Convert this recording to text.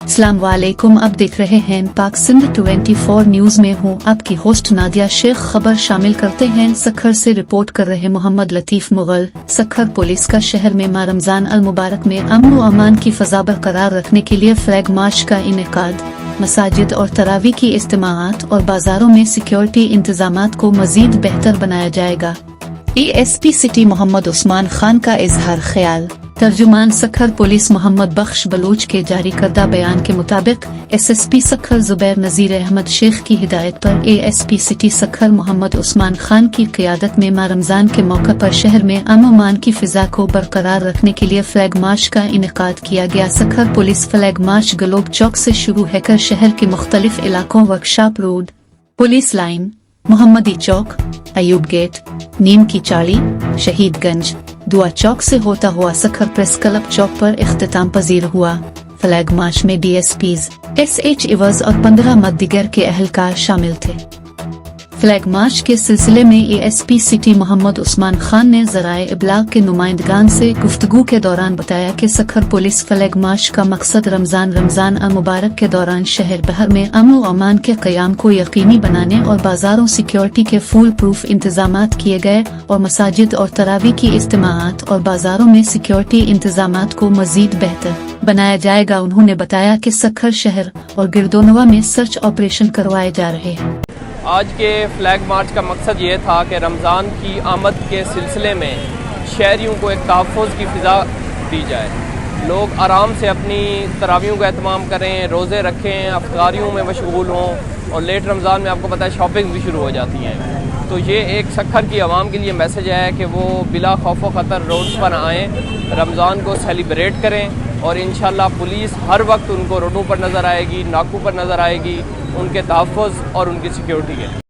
अस्सलाम वालेकुम, अब देख रहे हैं पाक सिंध 24 न्यूज में हूँ आपकी होस्ट नादिया शेख। खबर शामिल करते हैं सखर से रिपोर्ट कर रहे मोहम्मद लतीफ मुगल। सखर पुलिस का शहर में माह रमजान अल मुबारक में अमन व अमान की फजा बरकरार रखने के लिए फ्लैग मार्च का इनेकाद, मसाजिद और तरावी की इज्तिमाआत और बाजारों में सिक्योरिटी इंतजामात को मजीद बेहतर बनाया जाएगा। ASP सिटी मोहम्मद उस्मान खान का इजहार ख्याल। तर्जुमान सखर पुलिस मोहम्मद बख्श बलूच के जारी करदा बयान के मुताबिक SSP सखर जुबैर नजीर अहमद शेख की हिदायत पर ASP सिटी सखर मोहम्मद उस्मान खान की क़ियादत में माह रमजान के मौके पर शहर में अमन की फिजा को बरकरार रखने के लिए फ्लैग मार्च का इनेकाद किया गया। सखर पुलिस फ्लैग मार्च गलोब चौक से शुरू होकर शहर के मुख्तलिफ इलाकों वर्कशॉप रोड, पुलिस लाइन, मोहम्मदी चौक, अयूब गेट, नीम की चाली, शहीदगंज, दुआ चौक से होता हुआ सखर प्रेस क्लब चौक पर इख्तिताम पजीर हुआ। फ्लैग मार्च में DSPs, SH इवज और 15 मद्दिगर के अहलकार शामिल थे। फ्लैग मार्च के सिलसिले में ASP सिटी मोहम्मद उस्मान खान ने ज़राए इब्लाग के नुमाइंदगान से गुफ्तगू के दौरान बताया कि सखर पुलिस फ्लैग मार्च का मकसद रमजान अल मुबारक के दौरान शहर भर में अमन व अमान के क़याम को यकीनी बनाने और बाजारों सिक्योरिटी के फुल प्रूफ इंतजामात किए गए और मसाजिद और तरावी की इज्तिमाआत और बाजारों में सिक्योरिटी इंतजामात को मजीद बेहतर बनाया जाएगा। उन्होंने बताया कि सखर शहर और गिरदोनवा में सर्च ऑपरेशन करवाए जा रहे हैं। आज के फ्लैग मार्च का मकसद ये था कि रमज़ान की आमद के सिलसिले में शहरियों को एक तहफ़्फ़ुज़ की फ़िज़ा दी जाए। लोग आराम से अपनी तरावियों का एहतमाम करें, रोज़े रखें, अफ्तारियों में मशगूल हों और लेट रमज़ान में आपको पता है शॉपिंग भी शुरू हो जाती है। तो ये एक सखर की आवाम के लिए मैसेज है कि वो बिला खौफ व ख़तर रोड्स पर आएँ, रमज़ान को सेलिब्रेट करें और इंशाअल्लाह पुलिस हर वक्त उनको रोडों पर नज़र आएगी, नाकों पर नज़र आएगी, उनके तहफ़्फ़ुज़ और उनकी सिक्योरिटी के।